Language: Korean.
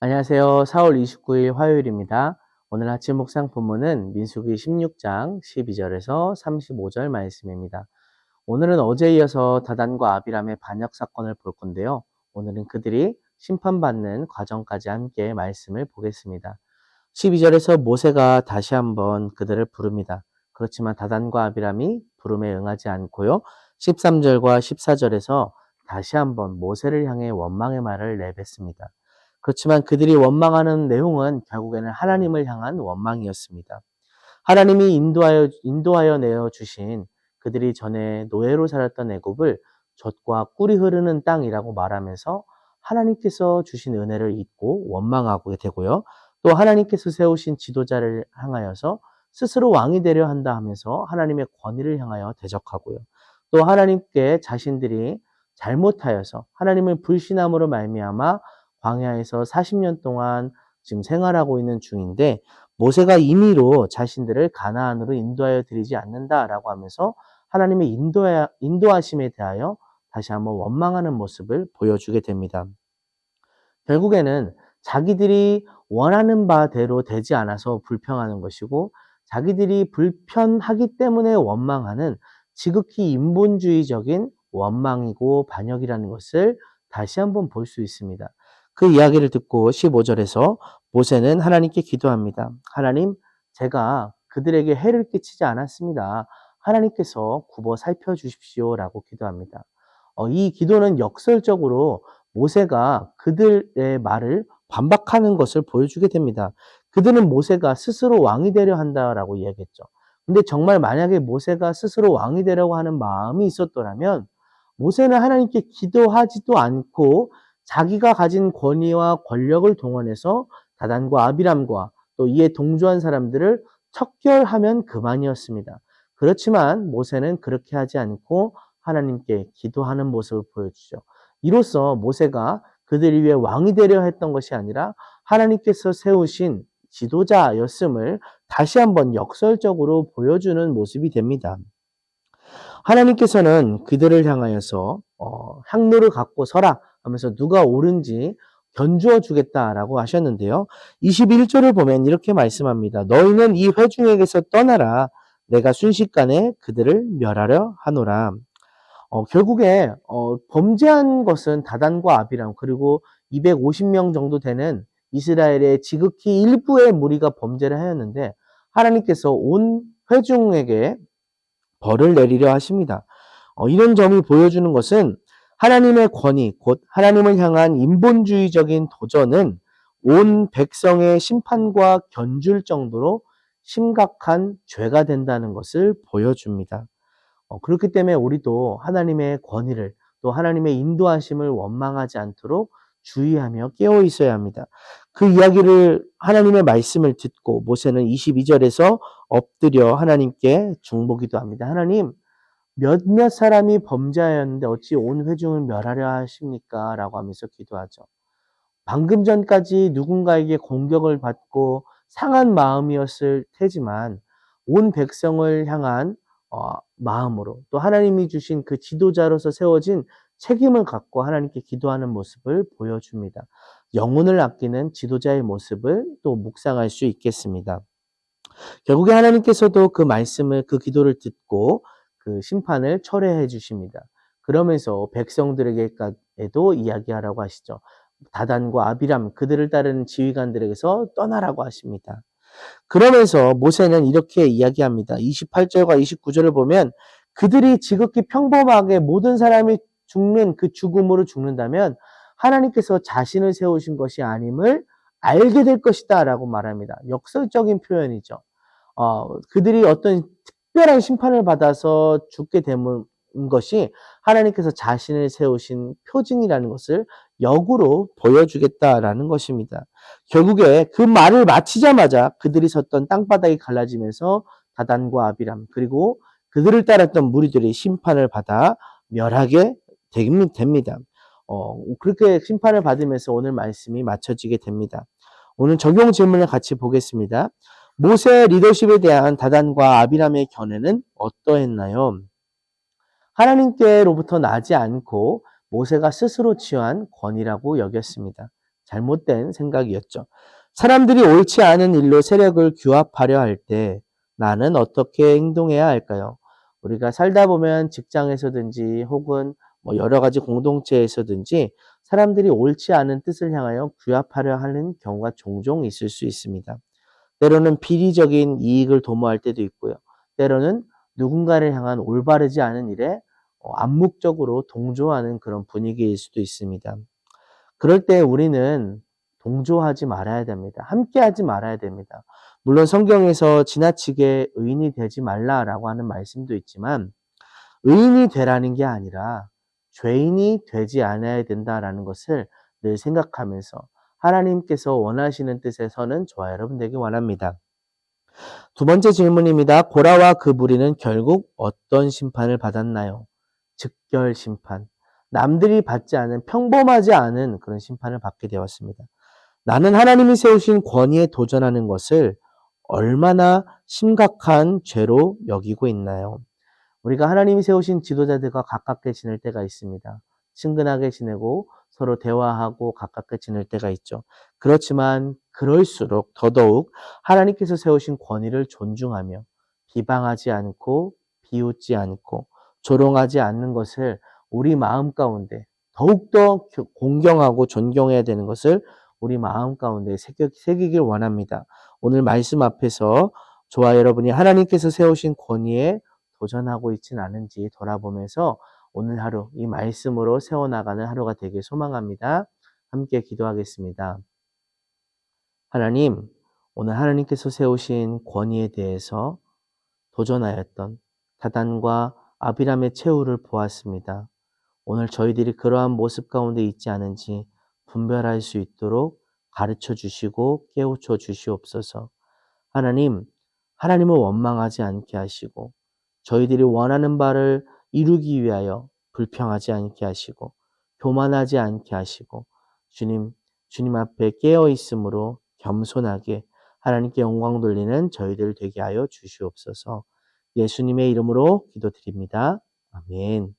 안녕하세요. 4월 29일 화요일입니다. 오늘 아침 묵상 본문은 민수기 16장 12절에서 35절 말씀입니다. 오늘은 어제에 이어서 다단과 아비람의 반역 사건을 볼 건데요. 오늘은 그들이 심판받는 과정까지 함께 말씀을 보겠습니다. 12절에서 모세가 다시 한번 그들을 부릅니다. 그렇지만 다단과 아비람이 부름에 응하지 않고요. 13절과 14절에서 다시 한번 모세를 향해 원망의 말을 내뱉습니다. 그렇지만 그들이 원망하는 내용은 결국에는 하나님을 향한 원망이었습니다. 하나님이 인도하여 내어 주신 그들이 전에 노예로 살았던 애굽을 젖과 꿀이 흐르는 땅이라고 말하면서 하나님께서 주신 은혜를 잊고 원망하게 되고요. 또 하나님께서 세우신 지도자를 향하여서 스스로 왕이 되려 한다 하면서 하나님의 권위를 향하여 대적하고요. 또 하나님께 자신들이 잘못하여서 하나님을 불신함으로 말미암아 광야에서 40년 동안 지금 생활하고 있는 중인데 모세가 임의로 자신들을 가나안으로 인도하여 드리지 않는다라고 하면서 하나님의 인도하심에 대하여 다시 한번 원망하는 모습을 보여주게 됩니다. 결국에는 자기들이 원하는 바대로 되지 않아서 불평하는 것이고 자기들이 불편하기 때문에 원망하는 지극히 인본주의적인 원망이고 반역이라는 것을 다시 한번 볼 수 있습니다. 그 이야기를 듣고 15절에서 모세는 하나님께 기도합니다. 하나님, 제가 그들에게 해를 끼치지 않았습니다. 하나님께서 굽어 살펴주십시오라고 기도합니다. 이 기도는 역설적으로 모세가 그들의 말을 반박하는 것을 보여주게 됩니다. 그들은 모세가 스스로 왕이 되려 한다라고 이야기했죠. 근데 정말 만약에 모세가 스스로 왕이 되려고 하는 마음이 있었더라면 모세는 하나님께 기도하지도 않고 자기가 가진 권위와 권력을 동원해서 다단과 아비람과 또 이에 동조한 사람들을 척결하면 그만이었습니다. 그렇지만 모세는 그렇게 하지 않고 하나님께 기도하는 모습을 보여주죠. 이로써 모세가 그들이 위해 왕이 되려 했던 것이 아니라 하나님께서 세우신 지도자였음을 다시 한번 역설적으로 보여주는 모습이 됩니다. 하나님께서는 그들을 향하여서 향로를 갖고 서라 하면서 누가 옳은지 견주어 주겠다라고 하셨는데요. 21절을 보면 이렇게 말씀합니다. 너희는 이 회중에게서 떠나라. 내가 순식간에 그들을 멸하려 하노라. 결국에 범죄한 것은 다단과 아비람 그리고 250명 정도 되는 이스라엘의 지극히 일부의 무리가 범죄를 하였는데 하나님께서 온 회중에게 벌을 내리려 하십니다. 이런 점이 보여주는 것은 하나님의 권위, 곧 하나님을 향한 인본주의적인 도전은 온 백성의 심판과 견줄 정도로 심각한 죄가 된다는 것을 보여줍니다. 그렇기 때문에 우리도 하나님의 권위를 또 하나님의 인도하심을 원망하지 않도록 주의하며 깨어 있어야 합니다. 그 이야기를 하나님의 말씀을 듣고 모세는 22절에서 엎드려 하나님께 중보기도 합니다. 하나님, 몇몇 사람이 범죄하였는데 어찌 온 회중을 멸하려 하십니까? 라고 하면서 기도하죠. 방금 전까지 누군가에게 공격을 받고 상한 마음이었을 테지만 온 백성을 향한 마음으로 또 하나님이 주신 그 지도자로서 세워진 책임을 갖고 하나님께 기도하는 모습을 보여줍니다. 영혼을 아끼는 지도자의 모습을 또 묵상할 수 있겠습니다. 결국에 하나님께서도 그 말씀을 그 기도를 듣고 그 심판을 철회해 주십니다. 그러면서 백성들에게도 이야기하라고 하시죠. 다단과 아비람 그들을 따르는 지휘관들에게서 떠나라고 하십니다. 그러면서 모세는 이렇게 이야기합니다. 28절과 29절을 보면 그들이 지극히 평범하게 모든 사람이 죽는 그 죽음으로 죽는다면 하나님께서 자신을 세우신 것이 아님을 알게 될 것이다 라고 말합니다. 역설적인 표현이죠. 그들이 어떤 특별한 심판을 받아서 죽게 되는 것이 하나님께서 자신을 세우신 표징이라는 것을 역으로 보여주겠다라는 것입니다. 결국에 그 말을 마치자마자 그들이 섰던 땅바닥이 갈라지면서 다단과 아비람 그리고 그들을 따랐던 무리들이 심판을 받아 멸하게 됩니다. 그렇게 심판을 받으면서 오늘 말씀이 마쳐지게 됩니다. 오늘 적용 질문을 같이 보겠습니다. 모세의 리더십에 대한 다단과 아비람의 견해는 어떠했나요? 하나님께로부터 나지 않고 모세가 스스로 취한 권위라고 여겼습니다. 잘못된 생각이었죠. 사람들이 옳지 않은 일로 세력을 규합하려 할 때 나는 어떻게 행동해야 할까요? 우리가 살다 보면 직장에서든지 혹은 뭐 여러 가지 공동체에서든지 사람들이 옳지 않은 뜻을 향하여 규합하려 하는 경우가 종종 있을 수 있습니다. 때로는 비리적인 이익을 도모할 때도 있고요. 때로는 누군가를 향한 올바르지 않은 일에 암묵적으로 동조하는 그런 분위기일 수도 있습니다. 그럴 때 우리는 동조하지 말아야 됩니다. 함께하지 말아야 됩니다. 물론 성경에서 지나치게 의인이 되지 말라라고 하는 말씀도 있지만 의인이 되라는 게 아니라 죄인이 되지 않아야 된다라는 것을 늘 생각하면서 하나님께서 원하시는 뜻에 서는 저와 여러분 되기 원합니다. 두 번째 질문입니다. 고라와 그 무리는 결국 어떤 심판을 받았나요? 즉결 심판. 남들이 받지 않은 평범하지 않은 그런 심판을 받게 되었습니다. 나는 하나님이 세우신 권위에 도전하는 것을 얼마나 심각한 죄로 여기고 있나요? 우리가 하나님이 세우신 지도자들과 가깝게 지낼 때가 있습니다. 친근하게 지내고 서로 대화하고 가깝게 지낼 때가 있죠. 그렇지만 그럴수록 더더욱 하나님께서 세우신 권위를 존중하며 비방하지 않고 비웃지 않고 조롱하지 않는 것을 우리 마음 가운데 더욱더 공경하고 존경해야 되는 것을 우리 마음 가운데 새기길 원합니다. 오늘 말씀 앞에서 저와 여러분이 하나님께서 세우신 권위에 도전하고 있지는 않은지 돌아보면서 오늘 하루 이 말씀으로 세워나가는 하루가 되길 소망합니다. 함께 기도하겠습니다. 하나님, 오늘 하나님께서 세우신 권위에 대해서 도전하였던 다단과 아비람의 최후를 보았습니다. 오늘 저희들이 그러한 모습 가운데 있지 않은지 분별할 수 있도록 가르쳐 주시고 깨우쳐 주시옵소서. 하나님, 하나님을 원망하지 않게 하시고 저희들이 원하는 바를 이루기 위하여 불평하지 않게 하시고 교만하지 않게 하시고 주님 앞에 깨어 있으므로 겸손하게 하나님께 영광 돌리는 저희들 되게 하여 주시옵소서. 예수님의 이름으로 기도드립니다. 아멘.